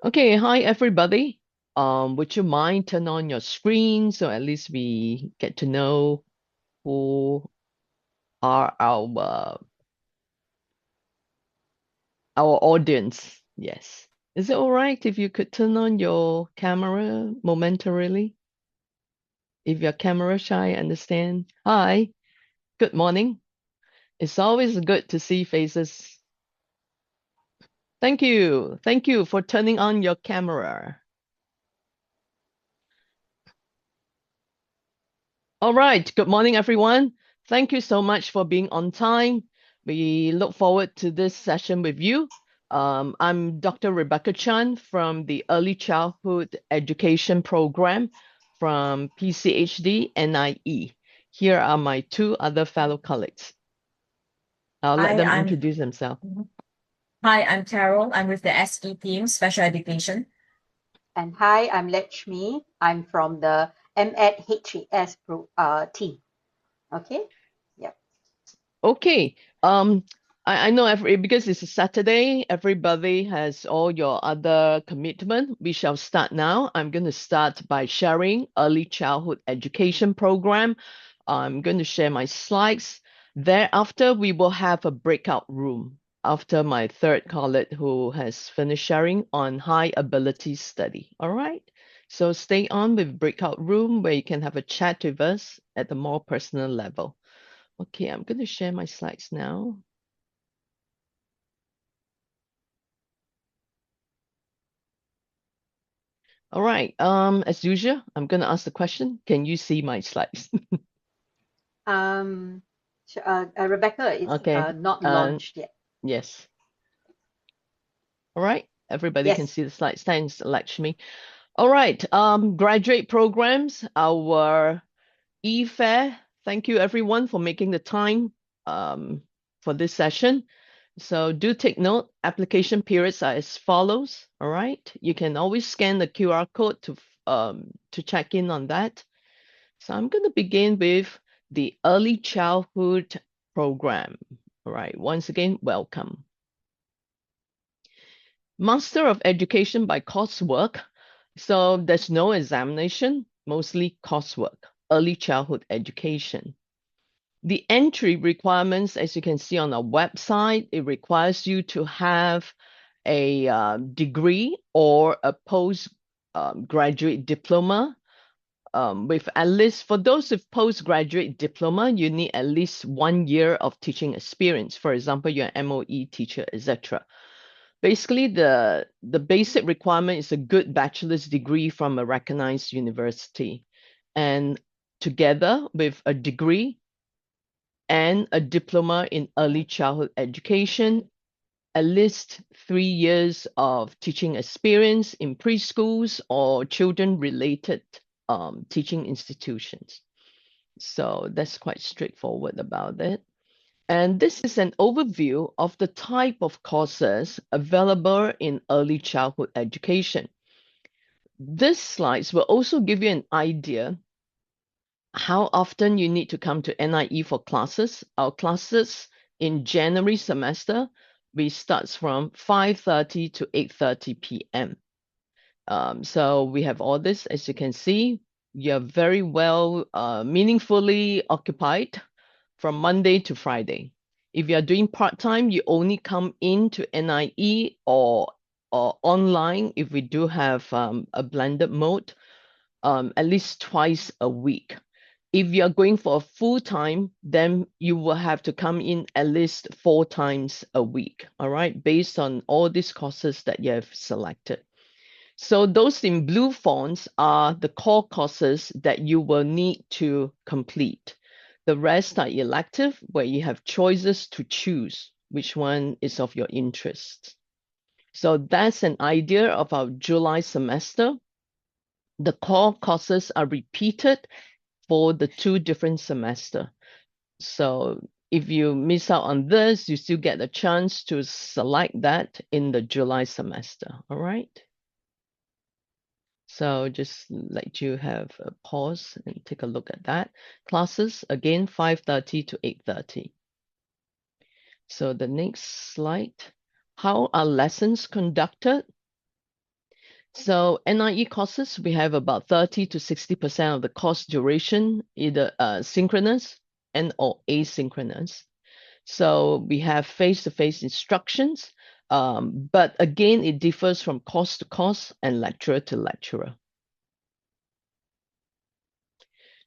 Okay, hi everybody. Would you mind turn on your screen so at least we get to know who are our audience? Yes. Is it all right if you could turn on your camera momentarily? If you're camera shy, I understand. Hi, good morning. It's always good to see faces. Thank you. Thank you for turning on your camera. All right. Good morning, everyone. Thank you so much for being on time. We look forward to this session with you. I'm Dr. Rebecca Chan from the Early Childhood Education Program from PCHD NIE. Here are my two other fellow colleagues. I'll let Hi, them I'm introduce themselves. Hi, I'm Carol. I'm with the SE team, Special Education. And hi, I'm Letchmi. I'm from the MEdHES team. Okay? Yep. Okay. I know because it's a Saturday, everybody has all your other commitment. We shall start now. I'm going to start by sharing early childhood education program. I'm going to share my slides. Thereafter, we will have a breakout room after my third colleague who has finished sharing on high ability study. All right. So stay on with breakout room where you can have a chat with us at a more personal level. Okay, I'm going to share my slides now. All right. As usual, I'm going to ask the question. Can you see my slides? Um, Rebecca, it's Okay. not Um, launched yet. yes. All right. Everybody can Yes. see the slides. Thanks, Letchmi. All right. Graduate programs, our e-fair. Thank you everyone for making the time for this session. So do take note, application periods are as follows. All right. You can always scan the QR code to check in on that. So I'm going to begin with the early childhood program. All right. Once again, welcome. Master of Education by coursework. So there's no examination, mostly coursework, early childhood education. The entry requirements, as you can see on our website, it requires you to have a degree or a postgraduate diploma with at least, for those with postgraduate diploma, you need at least 1 year of teaching experience. For example, you're an MOE teacher, etc. Basically, the basic requirement is a good bachelor's degree from a recognized university. And together with a degree and a diploma in early childhood education, at least 3 years of teaching experience in preschools or children-related teaching institutions. So that's quite straightforward about it. And this is an overview of the type of courses available in early childhood education. These slides will also give you an idea how often you need to come to NIE for classes. Our classes in January semester, we starts from 5:30 to 8:30 p.m. So we have all this, as you can see, you're very well meaningfully occupied from Monday to Friday. If you're doing part-time, you only come into NIE or online if we do have a blended mode, at least twice a week. If you're going for a full-time, then you will have to come in at least 4 times a week, all right, based on all these courses that you have selected. So those in blue fonts are the core courses that you will need to complete. The rest are elective, where you have choices to choose which one is of your interest. So that's an idea of our July semester. The core courses are repeated for the 2 different semester. So if you miss out on this, you still get a chance to select that in the July semester. All right. So just let you have a pause and take a look at that. Classes, again, 5:30 to 8:30. So the next slide, how are lessons conducted? So NIE courses, we have about 30 to 60% of the course duration, either synchronous and or asynchronous. So we have face-to-face instructions, but again, it differs from course to course and lecturer to lecturer.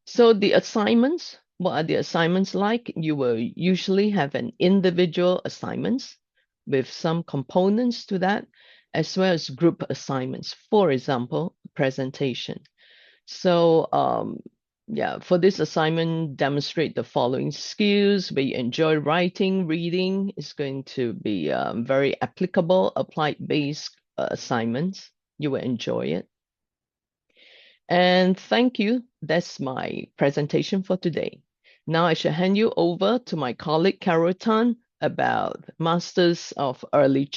So the assignments, what are the assignments like? You will usually have an individual assignments with some components to that, as well as group assignments. For example, presentation. So yeah, for this assignment, demonstrate the following skills. We enjoy writing, reading. It's going to be very applicable, applied-based assignments. You will enjoy it. And thank you. That's my presentation for today. Now I shall hand you over to my colleague Carol Tan about Masters of Early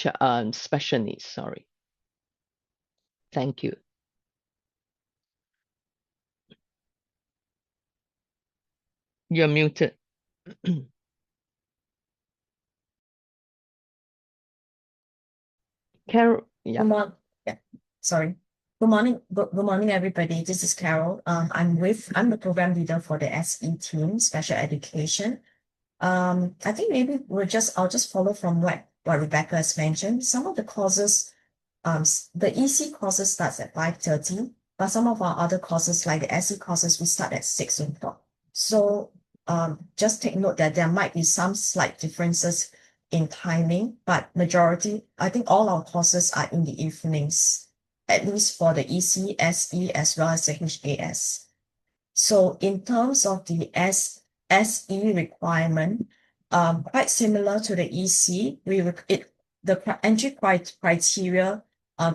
Special Needs. Sorry. Thank you. You're muted. Carol, yeah. Sorry. Good morning, everybody. This is Carol. I'm the program leader for the SE team, Special Education. I think maybe I'll just follow from what Rebecca has mentioned. Some of the courses, the EC courses starts at 5:30, but some of our other courses, like the SE courses, we start at 6 o'clock. So just take note that there might be some slight differences in timing, but majority, I think all our courses are in the evenings, at least for the EC, SE, as well as the HAS. So in terms of the SE requirement, quite similar to the EC, the entry criteria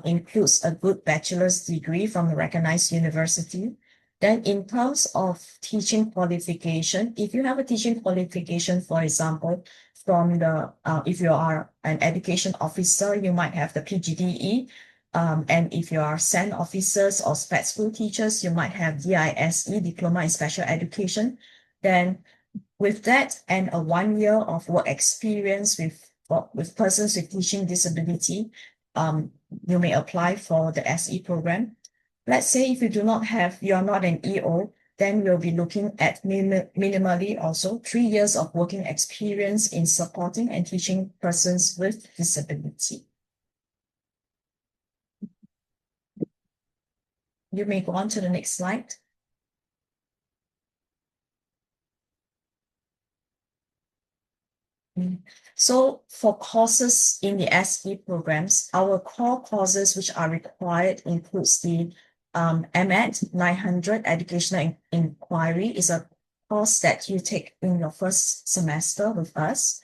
includes a good bachelor's degree from a recognized university. Then in terms of teaching qualification, if you have a teaching qualification, for example, from the if you are an education officer, you might have the PGDE. And if you are SEN officers or sped school teachers, you might have DISE, Diploma in Special Education. Then with that and a 1 year of work experience with persons with teaching disability, you may apply for the SE program. Let's say if you are not an EO, then we'll be looking at minimally also 3 years of working experience in supporting and teaching persons with disability. You may go on to the next slide. So for courses in the SE programs, our core courses which are required includes the MET 900 Educational Inquiry is a course that you take in your first semester with us.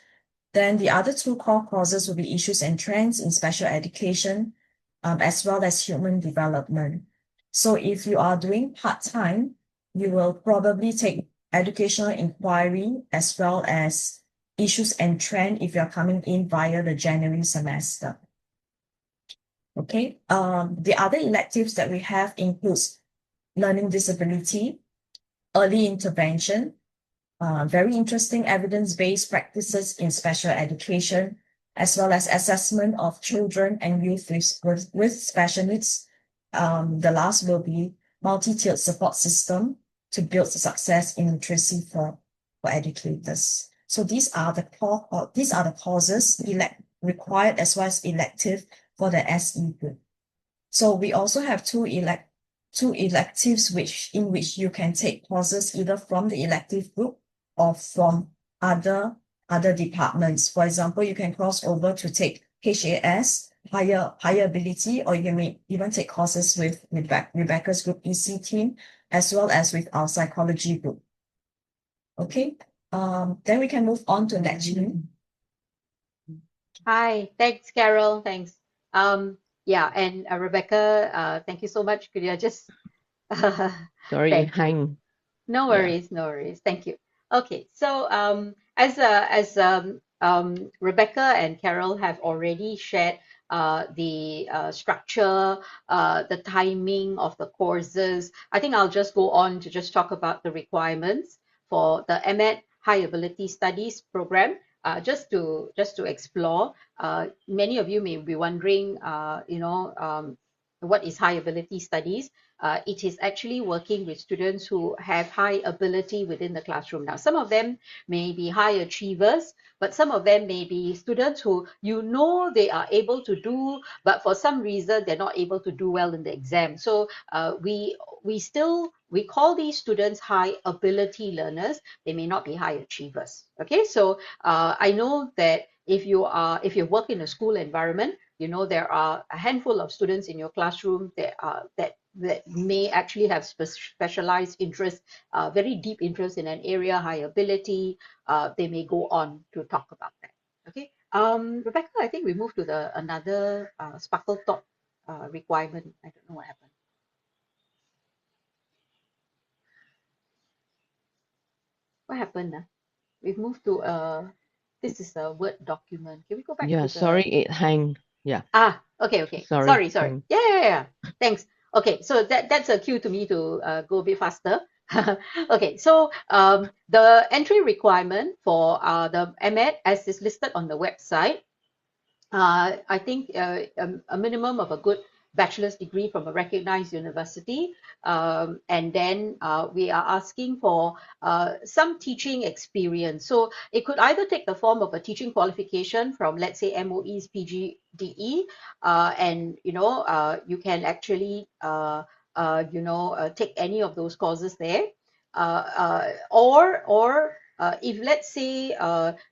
Then the other two core courses will be Issues and Trends in Special Education, as well as Human Development. So if you are doing part-time, you will probably take Educational Inquiry as well as Issues and Trend if you're coming in via the January semester. Okay, the other electives that we have includes Learning Disability, Early Intervention, very interesting evidence-based practices in special education, as well as assessment of children and youth with special needs. The last will be multi-tiered support system to build success in literacy for educators. So these are the courses required as well as elective for the SE group. So we also have two electives in which you can take courses either from the elective group or from other departments. For example, you can cross over to take HAS, higher ability, or you may even take courses with Rebecca's group EC team, as well as with our psychology group. Okay, then we can move on to Letchmi. Hi, thanks, Carol. Thanks. Yeah, and Rebecca, thank you so much. Could you just Sorry, thank you. hang. No worries, no worries. Thank you. Okay, so as Rebecca and Carol have already shared the structure, the timing of the courses, I think I'll just go on to just talk about the requirements for the MET High Ability Studies program. Just to explore, many of you may be wondering, what is high ability studies? It is actually working with students who have high ability within the classroom. Now, some of them may be high achievers, but some of them may be students who they are able to do, but for some reason they're not able to do well in the exam. So we call these students high ability learners. They may not be high achievers. Okay, so I know that if you work in a school environment, there are a handful of students in your classroom that may actually have specialized interest, very deep interest in an area, high ability. They may go on to talk about that. Okay, Rebecca, I think we move to the another Sparkle Talk requirement. I don't know what happened. What happened? We've moved to this is a Word document. Can we go back Yeah, to sorry, the it hang. Yeah, okay. sorry. Sorry. Yeah. Thanks. Okay, so that's a cue to me to go a bit faster. Okay, so the entry requirement for the MEd as is listed on the website, I think a minimum of a good bachelor's degree from a recognized university. And then we are asking for some teaching experience. So it could either take the form of a teaching qualification from, let's say, MOE's PGDE, and you can actually take any of those courses there, or if, let's say,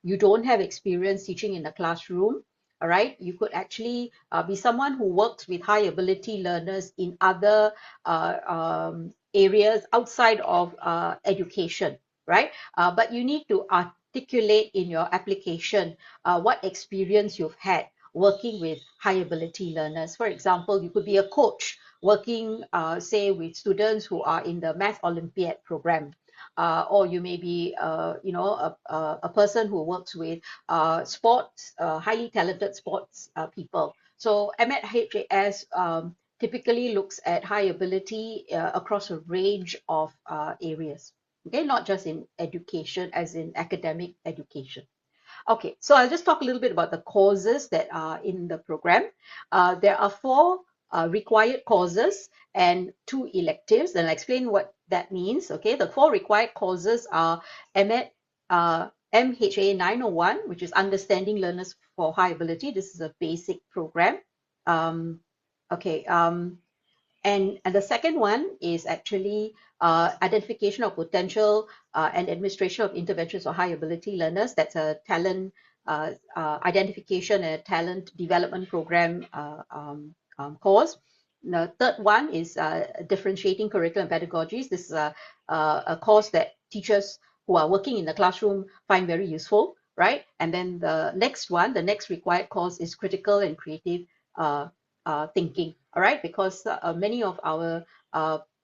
you don't have experience teaching in a classroom. All right, you could actually be someone who works with high ability learners in other areas outside of education, right? But you need to articulate in your application what experience you've had working with high ability learners. For example, you could be a coach working, say, with students who are in the Math Olympiad program. Or you may be, a person who works with sports, highly talented sports people. So MEd-HAS typically looks at high ability across a range of areas. Okay, not just in education, as in academic education. Okay, so I'll just talk a little bit about the courses that are in the program. There are 4 required courses and 2 electives, and I'll explain what that means. Okay, the 4 required courses are MEd, MHA 901, which is Understanding Learners for High Ability. This is a basic program. Okay, and the second one is actually identification of potential and administration of interventions for high ability learners. That's a talent identification and talent development program course. The third one is differentiating curriculum pedagogies. This is a course that teachers who are working in the classroom find very useful, right? And then the next required course is critical and creative thinking. All right, because many of our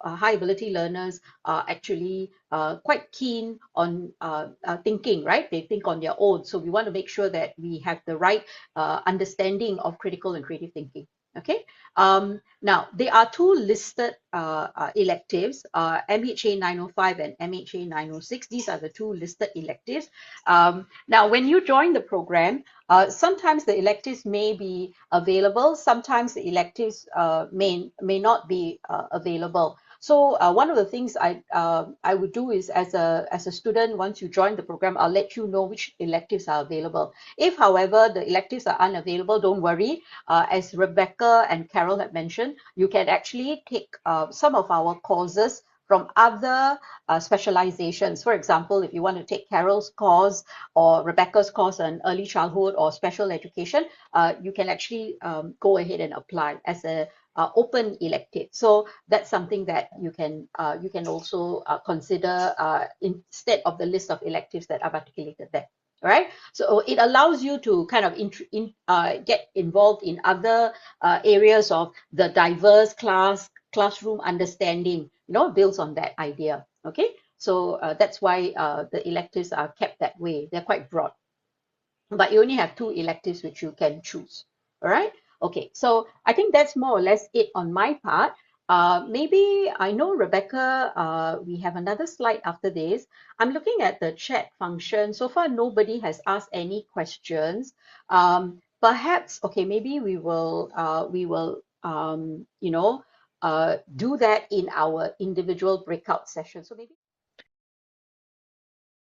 high ability learners are actually quite keen on thinking, right? They think on their own. So we want to make sure that we have the right understanding of critical and creative thinking. Okay. Now, there are 2 listed electives, MHA 905 and MHA 906. These are the 2 listed electives. Now, when you join the program, sometimes the electives may be available, sometimes the electives may not be available. So one of the things I would do is, as a student, once you join the program, I'll let you know which electives are available. If, however, the electives are unavailable, don't worry. As Rebecca and Carol had mentioned, you can actually take some of our courses from other specializations. For example, if you want to take Carol's course or Rebecca's course on early childhood or special education, you can actually go ahead and apply as a open elective. So that's something that you can also consider instead of the list of electives that I've articulated there. All right, so it allows you to kind of get involved in other areas of the diverse classroom understanding. Builds on that idea. Okay, so that's why the electives are kept that way. They're quite broad, but you only have 2 electives which you can choose. All right. Okay, so I think that's more or less it on my part. Maybe I know, Rebecca, we have another slide after this. I'm looking at the chat function. So far, nobody has asked any questions. Perhaps, okay, maybe we will do that in our individual breakout sessions. So maybe